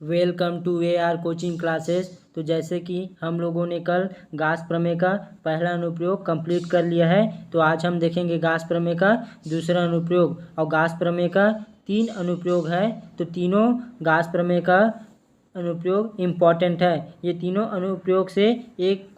Welcome to AR coaching classes. तो जैसे कि हम लोगों ने कल गास प्रमेय का पहला अनुप्रयोग कंप्लीट कर लिया है, तो आज हम देखेंगे गास प्रमेय का दूसरा अनुप्रयोग। और गास प्रमेय का 3 अनुप्रयोग है, तो तीनों गास प्रमेय का अनुप्रयोग इम्पॉर्टेंट है। ये तीनों अनुप्रयोग से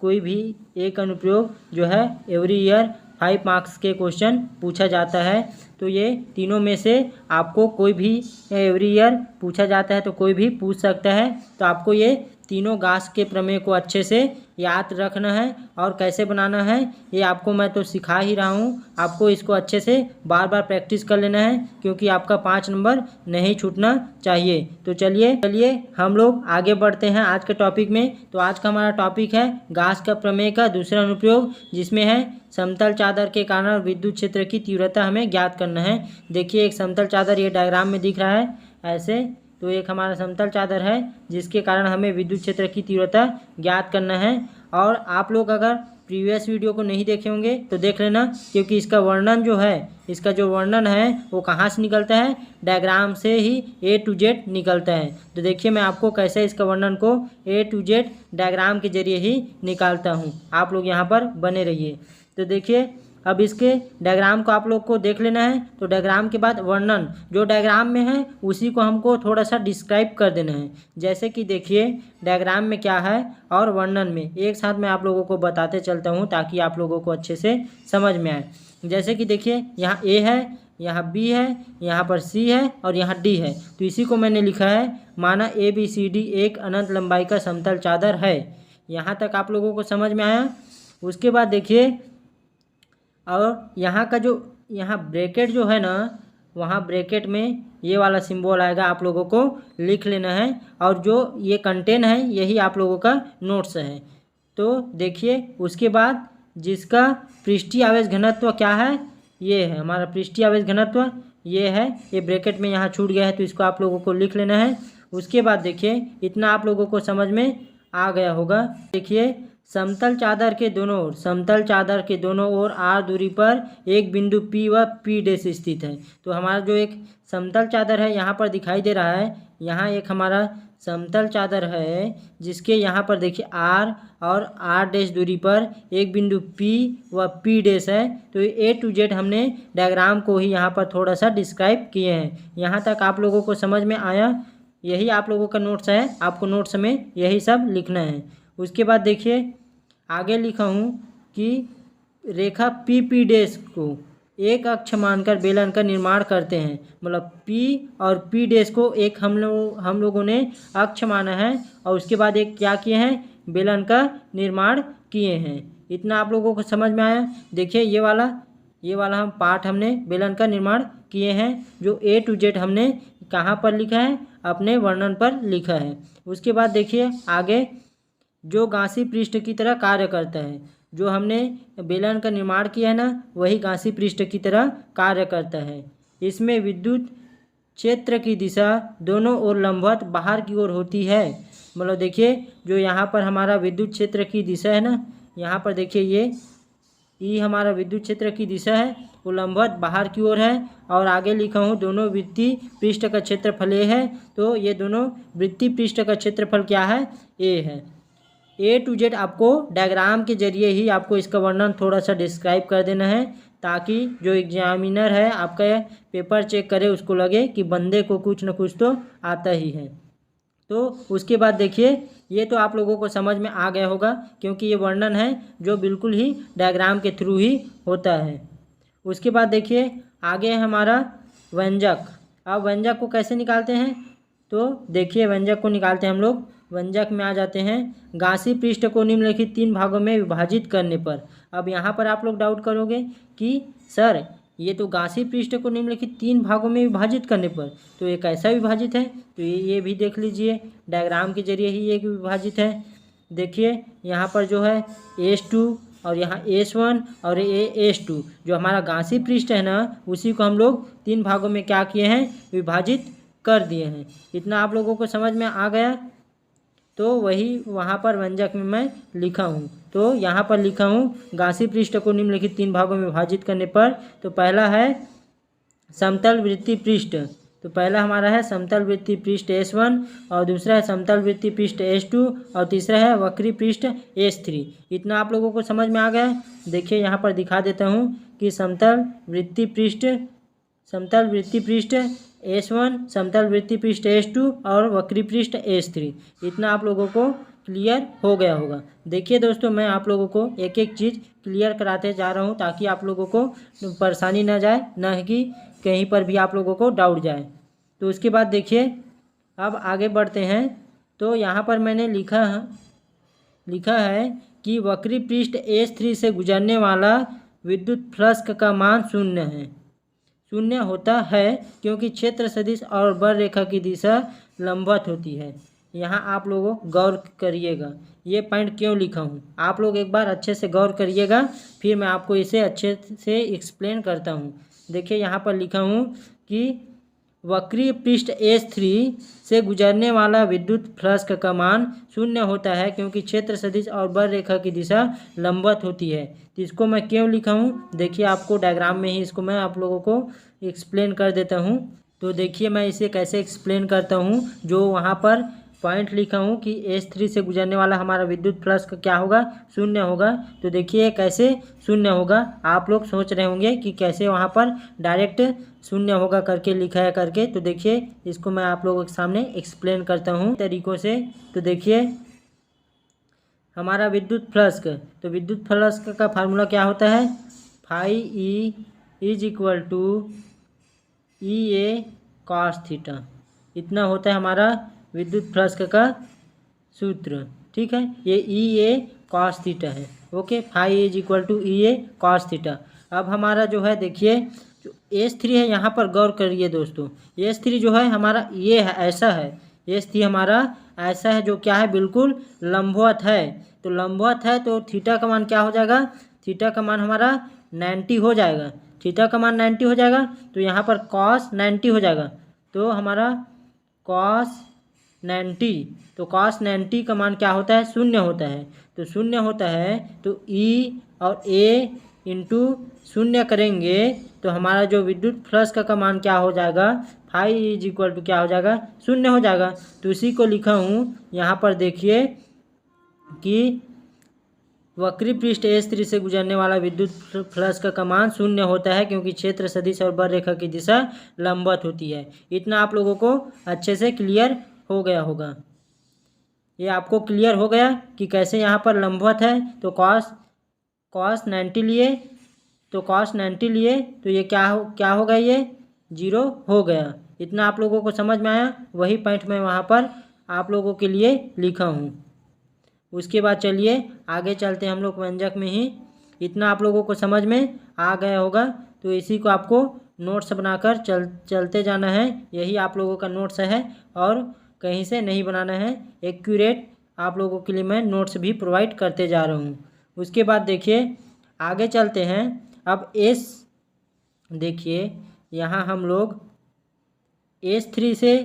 कोई भी एक अनुप्रयोग जो है एवरी ईयर 5 मार्क्स के क्वेश्चन पूछा जाता है। तो ये तीनों में से आपको कोई भी एवरी ईयर पूछा जाता है, तो कोई भी पूछ सकता है। तो आपको ये तीनों गास के प्रमेय को अच्छे से याद रखना है और कैसे बनाना है ये आपको मैं तो सिखा ही रहा हूँ। आपको इसको अच्छे से बार बार प्रैक्टिस कर लेना है, क्योंकि आपका 5 नंबर नहीं छूटना चाहिए। तो चलिए हम लोग आगे बढ़ते हैं आज के टॉपिक में। तो आज का हमारा टॉपिक है गास का प्रमेय का दूसरा अनुप्रयोग, जिसमें है समतल चादर के कारण विद्युत क्षेत्र की तीव्रता हमें ज्ञात करना है। देखिए एक समतल चादर ये डायग्राम में दिख रहा है ऐसे। तो एक हमारा समतल चादर है जिसके कारण हमें विद्युत क्षेत्र की तीव्रता ज्ञात करना है। और आप लोग अगर प्रीवियस वीडियो को नहीं देखे होंगे तो देख लेना, क्योंकि इसका वर्णन जो है, इसका जो वर्णन है वो कहाँ से निकलता है, डायग्राम से ही A to Z निकलता है। तो देखिए मैं आपको कैसे इसका वर्णन को A to Z डायग्राम के जरिए ही निकालता हूँ। आप लोग यहाँ पर बने रहिए। तो देखिए अब इसके डायग्राम को आप लोग को देख लेना है। तो डायग्राम के बाद वर्णन जो डायग्राम में है उसी को हमको थोड़ा सा डिस्क्राइब कर देना है। जैसे कि देखिए डायग्राम में क्या है और वर्णन में एक साथ मैं आप लोगों को बताते चलता हूँ, ताकि आप लोगों को अच्छे से समझ में आए। जैसे कि देखिए यहाँ A है, यहाँ B है, यहाँ पर C है और यहाँ D है। तो इसी को मैंने लिखा है, माना ABCD एक अनंत लंबाई का समतल चादर है। यहाँ तक आप लोगों को समझ में आया। उसके बाद देखिए और यहाँ का जो यहाँ ब्रैकेट जो है ना, वहाँ ब्रैकेट में ये वाला सिंबल आएगा, आप लोगों को लिख लेना है। और जो ये कंटेंट है यही आप लोगों का नोट्स है। तो देखिए उसके बाद जिसका पृष्ठीय आवेश घनत्व क्या है, ये है हमारा पृष्ठीय आवेश घनत्व, ये है। ये ब्रैकेट में यहाँ छूट गया है, तो इसको आप लोगों को लिख लेना है। उसके बाद देखिए इतना आप लोगों को समझ में आ गया होगा। देखिए समतल चादर के दोनों ओर r दूरी पर एक बिंदु P व P' स्थित है। तो हमारा जो एक समतल चादर है यहाँ पर दिखाई दे रहा है, यहाँ एक हमारा समतल चादर है जिसके यहाँ पर देखिए r और r' दूरी पर एक बिंदु P व P' है। तो A to Z हमने डायग्राम को ही यहाँ पर थोड़ा सा डिस्क्राइब किए हैं। यहाँ तक आप लोगों को समझ में आया। यही आप लोगों का नोट्स है, आपको नोट्स में यही सब लिखना है। उसके बाद देखिए आगे लिखा हूँ कि रेखा P' को एक अक्ष मानकर बेलन का निर्माण करते हैं। मतलब P और P' को एक हम लोगों ने अक्ष माना है, और उसके बाद एक क्या किए हैं, बेलन का निर्माण किए हैं। इतना आप लोगों को समझ में आया। देखिए ये वाला हम पार्ट हमने बेलन का निर्माण किए हैं, जो A to Z हमने कहाँ पर लिखा है, अपने वर्णन पर लिखा है। उसके बाद देखिए आगे जो गासी पृष्ठ की तरह कार्य करता है, जो हमने बेलन का निर्माण किया है ना, वही गासी पृष्ठ की तरह कार्य करता है। इसमें विद्युत क्षेत्र की दिशा दोनों ओर लंबवत बाहर की ओर होती है। मतलब देखिए जो यहाँ पर हमारा विद्युत क्षेत्र की दिशा है ना, यहाँ पर देखिए ये हमारा विद्युत क्षेत्र की दिशा है, वो लंबवत बाहर की ओर है। और आगे लिखा हूँ दोनों वृत्तीय पृष्ठ का क्षेत्रफल A है। तो ये दोनों वृत्तीय पृष्ठ का क्षेत्रफल क्या है, A है। A to Z आपको डायग्राम के जरिए ही आपको इसका वर्णन थोड़ा सा डिस्क्राइब कर देना है, ताकि जो एग्जामिनर है आपका पेपर चेक करे उसको लगे कि बंदे को कुछ न कुछ तो आता ही है। तो उसके बाद देखिए ये तो आप लोगों को समझ में आ गया होगा, क्योंकि ये वर्णन है जो बिल्कुल ही डायग्राम के थ्रू ही होता है। उसके बाद देखिए आगे है हमारा व्यंजक। अब व्यंजक को कैसे निकालते हैं, तो देखिए व्यंजक को निकालते हैं हम लोग। व्यंजक में आ जाते हैं, गासी पृष्ठ को निम्नलिखित 3 भागों में विभाजित करने पर। अब यहाँ पर आप लोग डाउट करोगे कि सर ये तो गासी पृष्ठ को निम्नलिखित 3 भागों में विभाजित करने पर, तो ये कैसा विभाजित है, तो ये भी देख लीजिए डायग्राम के जरिए ही ये विभाजित है। देखिए यहाँ पर जो है S2 और यहाँ S1 और S2 जो हमारा गासी पृष्ठ है ना, उसी को हम लोग 3 भागों में क्या किए हैं, विभाजित कर दिए हैं। इतना आप लोगों को समझ में आ गया। तो वही वहाँ पर व्यंजक में मैं लिखा हूँ। तो यहाँ पर लिखा हूँ गासी पृष्ठ को निम्नलिखित 3 भागों में विभाजित करने पर। तो पहला है समतल वृत्तीय पृष्ठ। तो पहला हमारा है समतल वृत्तीय पृष्ठ S1 और दूसरा है समतल वृत्तीय पृष्ठ S2 और तीसरा है वक्री पृष्ठ S3। इतना आप लोगों को समझ में आ गया है। देखिए यहाँ पर दिखा देता हूँ कि समतल वृत्तीय पृष्ठ S1, समतल वृत्तीय पृष्ठ S2 और वक्री पृष्ठ S3। इतना आप लोगों को क्लियर हो गया होगा। देखिए दोस्तों, मैं आप लोगों को एक एक चीज़ क्लियर कराते जा रहा हूँ ताकि आप लोगों को परेशानी ना जाए, ना कि कहीं पर भी आप लोगों को डाउट जाए। तो उसके बाद देखिए, अब आगे बढ़ते हैं। तो यहाँ पर मैंने लिखा है कि वक्री पृष्ठ S3 से गुजरने वाला विद्युत फ्लक्स का मान शून्य होता है क्योंकि क्षेत्र सदिश और बल रेखा की दिशा लंबवत होती है। यहाँ आप लोगों गौर करिएगा, ये पॉइंट क्यों लिखा हूँ आप लोग एक बार अच्छे से गौर करिएगा, फिर मैं आपको इसे अच्छे से एक्सप्लेन करता हूँ। देखिए यहाँ पर लिखा हूँ कि वक्रीय पृष्ठ S3 से गुजरने वाला विद्युत फ्लक्स का मान शून्य होता है क्योंकि क्षेत्र सदिश और बल रेखा की दिशा लंबवत होती है। तो इसको मैं क्यों लिखा हूँ, देखिए आपको डायग्राम में ही इसको मैं आप लोगों को एक्सप्लेन कर देता हूँ। तो देखिए मैं इसे कैसे एक्सप्लेन करता हूँ। जो वहाँ पर पॉइंट लिखा हूँ कि S3 से गुजरने वाला हमारा विद्युत फ्लक्स का क्या होगा, शून्य होगा। तो देखिए कैसे शून्य होगा, आप लोग सोच रहे होंगे कि कैसे वहाँ पर डायरेक्ट शून्य होगा करके लिखा है करके। तो देखिए इसको मैं आप लोगों के सामने एक्सप्लेन करता हूँ तरीक़ों से। तो देखिए हमारा विद्युत फ्लक्स, तो विद्युत फ्लक्स का फार्मूला क्या होता है, phi E is equal to EA cos theta. इतना होता है हमारा विद्युत फ्लक्स का सूत्र। ठीक है, ये EA cos थीटा है। Okay, phi is equal to EA cos theta. अब हमारा जो है देखिए जो S3 है, यहाँ पर गौर करिए दोस्तों। S3 जो है हमारा ये है, ऐसा है। S3 हमारा ऐसा है जो क्या है, बिल्कुल लंबवत है। तो लंबवत है तो थीटा का मान क्या हो जाएगा, थीटा का मान हमारा 90 हो जाएगा। थीटा का मान 90 हो जाएगा तो यहाँ पर cos 90 हो जाएगा। तो हमारा cos 90, तो cos 90 का मान क्या होता है, शून्य होता है। तो शून्य होता है तो E और A इंटू शून्य करेंगे तो हमारा जो विद्युत फ्लक्स का मान क्या हो जाएगा, फाई इज इक्वल टू क्या हो जाएगा, शून्य हो जाएगा। तो इसी को लिखा हूँ यहाँ पर देखिए कि वक्री पृष्ठ S3 से गुजरने वाला विद्युत फ्लक्स का मान शून्य होता है क्योंकि क्षेत्र सदिश और बल रेखा की दिशा लंबवत होती है। इतना आप लोगों को अच्छे से क्लियर हो गया होगा। ये आपको क्लियर हो गया कि कैसे यहाँ पर लंबवत है। तो cos 90 लिए, तो cos 90 लिए तो ये क्या हो गया, ये 0 हो गया। इतना आप लोगों को समझ में आया, वही पॉइंट मैं वहाँ पर आप लोगों के लिए लिखा हूँ। उसके बाद चलिए आगे चलते हैं हम लोग व्यंजक में ही। इतना आप लोगों को समझ में आ गया होगा, तो इसी को आपको नोट्स बनाकर चलते जाना है। यही आप लोगों का नोट्स है और कहीं से नहीं बनाना है। एक्यूरेट आप लोगों के लिए मैं नोट्स भी प्रोवाइड करते जा रहा हूँ। उसके बाद देखिए आगे चलते हैं। अब देखिए यहाँ हम लोग S3 से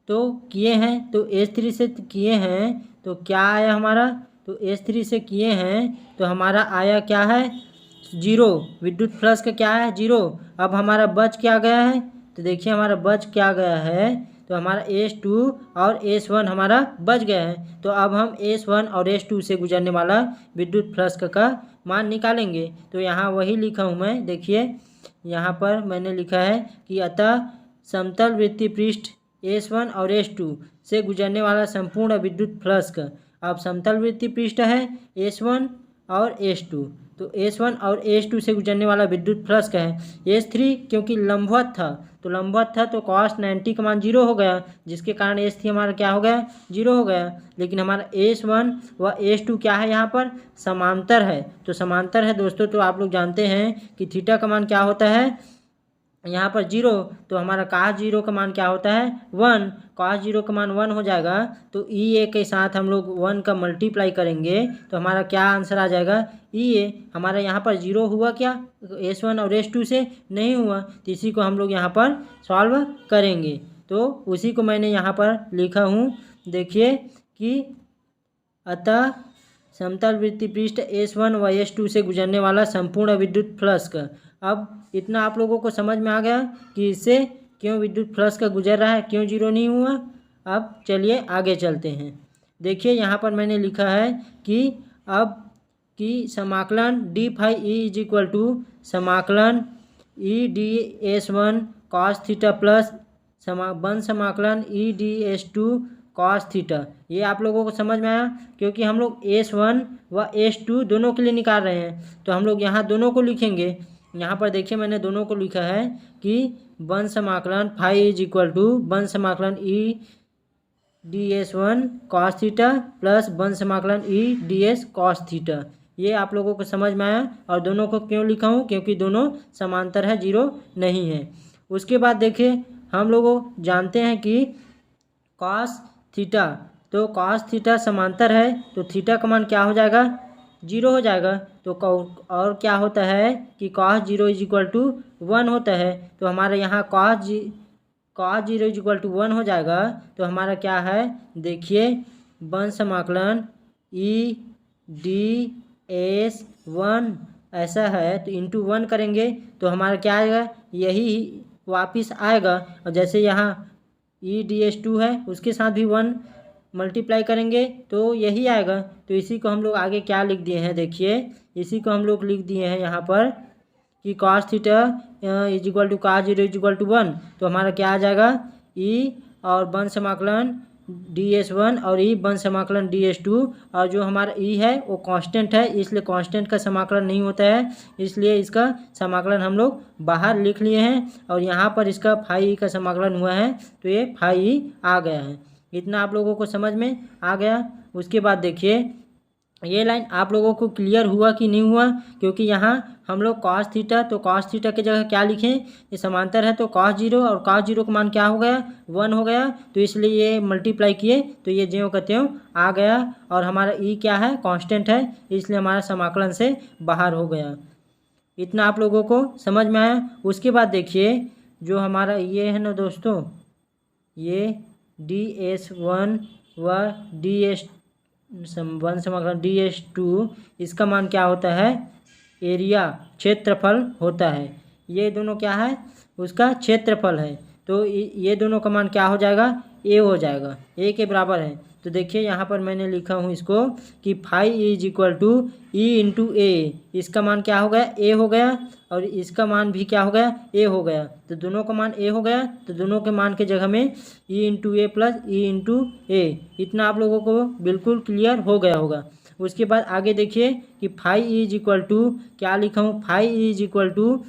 तो किए हैं, तो S3 से किए हैं तो क्या आया हमारा, तो S3 से किए हैं तो हमारा आया क्या है, 0। विद्युत फ्लक्स का क्या है, 0। अब हमारा बच क्या गया है, तो देखिए हमारा बच क्या गया है, तो हमारा S2 और S1 हमारा बच गया है। तो अब हम S1 और S2 से गुजरने वाला विद्युत फ्लक्स का मान निकालेंगे। तो यहाँ वही लिखा हूँ मैं, देखिए यहाँ पर मैंने लिखा है कि अतः समतल वृत्तीय पृष्ठ S1 और S2 से गुजरने वाला संपूर्ण विद्युत फ्लक्स का, अब समतल वृत्तीय पृष्ठ है S1 और S2, तो S1 और S2 से गुजरने वाला विद्युत फ्लक्स का है। S3 क्योंकि लंबवत था, तो लंबवत था तो cos 90 का मान 0 हो गया, जिसके कारण S3 हमारा क्या हो गया, 0 हो गया। लेकिन हमारा S1 व S2 क्या है, यहाँ पर समांतर है। तो समांतर है दोस्तों, तो आप लोग जानते हैं कि थीटा का मान क्या होता है, यहाँ पर 0, तो हमारा cos 0 का मान क्या होता है, 1। cos 0 का मान 1 हो जाएगा तो EA के साथ हम लोग 1 का मल्टीप्लाई करेंगे तो हमारा क्या आंसर आ जाएगा, EA। हमारा यहाँ पर 0 हुआ क्या, S1 और S2 से नहीं हुआ, तो इसी को हम लोग यहाँ पर सॉल्व करेंगे। तो उसी को मैंने यहाँ पर लिखा हूँ, देखिए कि अतः समतल वृत्तीय पृष्ठ S1 व S2 से गुजरने वाला संपूर्ण विद्युत फ्लक्स का। अब इतना आप लोगों को समझ में आ गया कि इससे क्यों विद्युत फ्लक्स का गुजर रहा है, क्यों जीरो नहीं हुआ। अब चलिए आगे चलते हैं। देखिए यहाँ पर मैंने लिखा है कि अब कि समाकलन D phi E is equal to समाकलन E D S one cos theta plus समाकलन E D S two cos theta. ये आप लोगों को समझ में आया, क्योंकि हम लोग S1 व S2 दोनों के लिए निकाल रहे हैं, तो हम लोग यहाँ दोनों को लिखेंगे। यहाँ पर देखिए मैंने दोनों को लिखा है कि वन समाकलन phi is equal to one समाकलन E D S one cos theta plus one समाकलन E D S cos theta. ये आप लोगों को समझ में आया। और दोनों को क्यों लिखा हूँ, क्योंकि दोनों समांतर है, जीरो नहीं है। उसके बाद देखिए हम लोग जानते हैं कि कॉस थीटा, तो कॉस थीटा समांतर है, तो थीटा का मान क्या हो जाएगा, जीरो हो जाएगा। तो और क्या होता है कि cos zero is equal to one होता है। तो हमारे यहाँ cos zero is equal to one हो जाएगा। तो हमारा क्या है, देखिए वन समाकलन ई डी एस वन ऐसा है, तो इंटू वन करेंगे तो हमारा क्या आएगा, यही वापिस आएगा। और जैसे यहाँ ई डी एस टू है उसके साथ भी वन मल्टीप्लाई करेंगे तो यही आएगा। तो इसी को हम लोग आगे क्या लिख दिए हैं, देखिए इसी को हम लोग लिख दिए हैं यहाँ पर कि cos theta is equal to cos zero is equal to one. तो हमारा क्या आ जाएगा, ई और वन समाकलन डी एस वन और ई वन समाकलन डी एस टू। और जो हमारा ई है वो कांस्टेंट है, इसलिए कांस्टेंट का समाकलन नहीं होता है, इसलिए इसका समाकलन हम लोग बाहर लिख लिए हैं। और यहाँ पर इसका फाई का समाकलन हुआ है, तो ये फाई आ गया है। इतना आप लोगों को समझ में आ गया। उसके बाद देखिए ये लाइन आप लोगों को क्लियर हुआ कि नहीं हुआ, क्योंकि यहाँ हम लोग कॉस थीटा, तो कॉस थीटा की जगह क्या लिखें, ये समांतर है तो कॉस जीरो, और कॉस जीरो का मान क्या हो गया, वन हो गया। तो इसलिए ये मल्टीप्लाई किए तो ये ज्यों का त्यों आ गया। और हमारा ई क्या है, कांस्टेंट है, इसलिए हमारा समाकलन से बाहर हो गया। इतना आप लोगों को समझ में आया। उसके बाद देखिए जो हमारा ये है ना दोस्तों, ये डी एस वन व डी एस वन समाकलन डी एस टू, इसका मान क्या होता है, एरिया क्षेत्रफल होता है। ये दोनों क्या है, उसका क्षेत्रफल है। तो ये दोनों का मान क्या हो जाएगा, ए हो जाएगा, ए के बराबर है। तो देखिए यहाँ पर मैंने लिखा हूँ इसको कि phi is equal to E into A. इसका मान क्या हो गया, ए हो गया, और इसका मान भी क्या हो गया, ए हो गया। तो दोनों का मान ए हो गया, तो दोनों के मान के जगह में ई इंटू ए प्लस ई इंटू ए। इतना आप लोगों को बिल्कुल क्लियर हो गया होगा। उसके बाद आगे देखिए कि फाई इज इक्वल टू क्या लिखा हूँ, फाई इज इक्वल टू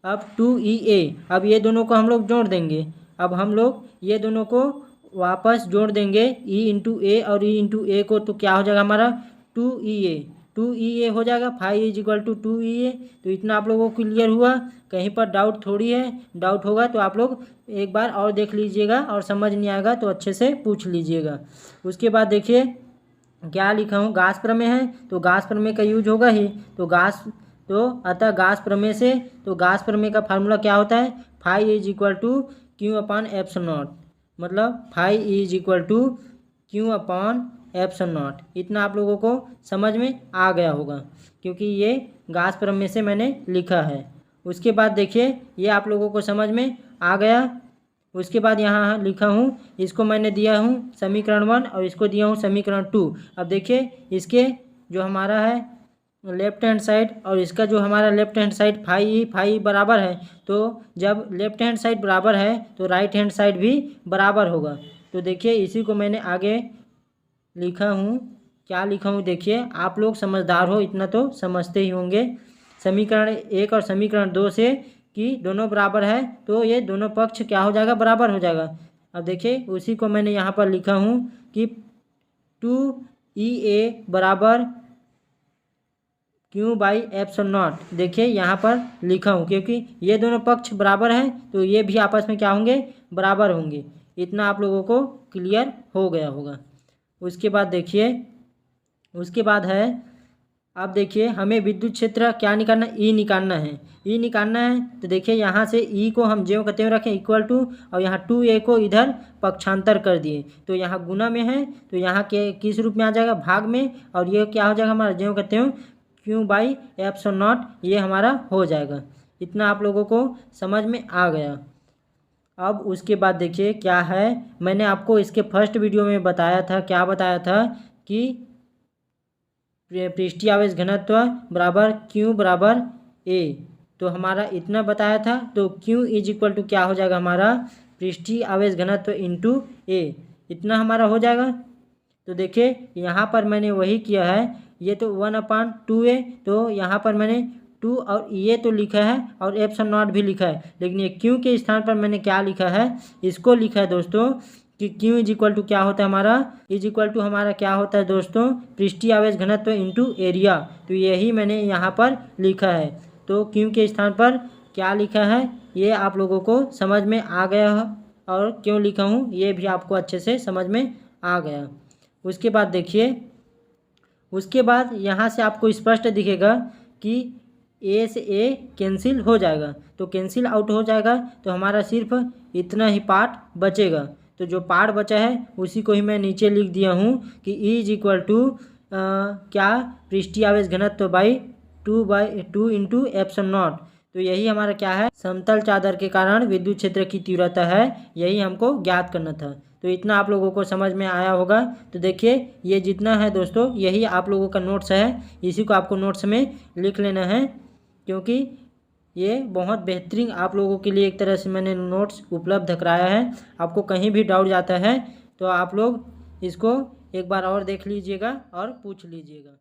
अब टू ई ए। अब ये दोनों को हम लोग जोड़ देंगे। अब हम लोग ये दोनों को वापस जोड़ देंगे, ई इंटू ए और ई इंटू ए को, तो क्या हो जाएगा हमारा to E A, to E A हो जाएगा। Phi is equal to two E A. तो इतना आप लोगों को क्लियर हुआ, कहीं पर डाउट थोड़ी है। डाउट होगा तो आप लोग एक बार और देख लीजिएगा, और समझ नहीं आएगा तो अच्छे से पूछ लीजिएगा। उसके बाद देखिए क्या लिखा हूँ, गास प्रमेय है, तो गास प्रमेय का यूज होगा ही। तो अतः गास प्रमेय से, तो गास प्रमेय का फार्मूला क्या होता है, phi is equal to Q upon epsilon naught, मतलब phi is equal to Q upon epsilon naught. इतना आप लोगों को समझ में आ गया होगा, क्योंकि ये गास प्रमेय से मैंने लिखा है। उसके बाद देखिए ये आप लोगों को समझ में आ गया। उसके बाद यहाँ लिखा हूँ, इसको मैंने दिया हूँ समीकरण 1 और इसको दिया हूँ समीकरण 2। अब देखिए इसके जो हमारा है लेफ्ट हैंड साइड और इसका जो हमारा लेफ्ट हैंड साइड फाई बराबर है, तो जब लेफ्ट हैंड साइड बराबर है तो राइट हैंड साइड भी बराबर होगा। तो देखिए इसी को मैंने आगे लिखा हूँ, क्या लिखा हूँ देखिए, आप लोग समझदार हो इतना तो समझते ही होंगे। समीकरण 1 और समीकरण 2 से कि दोनों बराबर है, तो ये दोनों पक्ष क्या हो जाएगा, बराबर हो जाएगा। अब देखिए उसी को मैंने यहाँ पर लिखा हूँ कि 2EA बराबर क्यू बाई एप्सिलॉन नॉट। देखिए यहाँ पर लिखा हूँ, क्योंकि ये दोनों पक्ष बराबर हैं तो ये भी आपस में क्या होंगे, बराबर होंगे। इतना आप लोगों को क्लियर हो गया होगा। उसके बाद देखिए, उसके बाद है, अब देखिए हमें विद्युत क्षेत्र क्या निकालना, ई निकालना है। ई निकालना है तो देखिए यहाँ से ई को हम ज्यों का त्यों रखें इक्वल टू, और यहाँ 2A को इधर पक्षांतर कर दिए, तो यहाँ गुना में है तो यहाँ के किस रूप में आ जाएगा, भाग में। और ये क्या हो जाएगा हमारा ज्यों का त्यों क्यू बाई एप्सिलॉन नॉट, ये हमारा हो जाएगा। इतना आप लोगों को समझ में आ गया। अब उसके बाद देखिए क्या है, मैंने आपको इसके फर्स्ट वीडियो में बताया था, क्या बताया था कि पृष्ठीय आवेश घनत्व बराबर Q बराबर A। तो हमारा इतना बताया था, तो Q इज इक्वल टू क्या हो जाएगा हमारा, पृष्ठीय आवेश घनत्व इंटू A, इतना हमारा हो जाएगा। तो देखिए यहाँ पर मैंने वही किया है, ये तो 1/2A, तो यहाँ पर मैंने 2 और ये तो लिखा है और एप्सिलॉन नॉट भी लिखा है, लेकिन ये Q के स्थान पर मैंने क्या लिखा है, इसको लिखा है दोस्तों कि Q इज इक्वल टू क्या होता है हमारा, इज इक्वल टू हमारा क्या होता है दोस्तों, पृष्ठीय आवेश घनत्व इंटू एरिया। तो यही मैंने यहाँ पर लिखा है। तो Q के स्थान पर क्या लिखा है ये आप लोगों को समझ में आ गया है, और क्यों लिखा हूँ ये भी आपको अच्छे से समझ में आ गया। उसके बाद देखिए, उसके बाद यहाँ से आपको स्पष्ट दिखेगा कि ए से ए कैंसिल हो जाएगा, तो कैंसिल आउट हो जाएगा, तो हमारा सिर्फ इतना ही पार्ट बचेगा। तो जो पार्ट बचा है उसी को ही मैं नीचे लिख दिया हूँ कि E इज इक्वल टू क्या, पृष्ठीय आवेश घनत्व बाई 2 इंटू एप्सिलॉन नॉट। तो यही हमारा क्या है, समतल चादर के कारण विद्युत क्षेत्र की तीव्रता है, यही हमको ज्ञात करना था। तो इतना आप लोगों को समझ में आया होगा। तो देखिए ये जितना है दोस्तों, यही आप लोगों का नोट्स है, इसी को आपको नोट्स में लिख लेना है, क्योंकि ये बहुत बेहतरीन आप लोगों के लिए एक तरह से मैंने नोट्स उपलब्ध कराया है। आपको कहीं भी डाउट जाता है तो आप लोग इसको एक बार और देख लीजिएगा और पूछ लीजिएगा।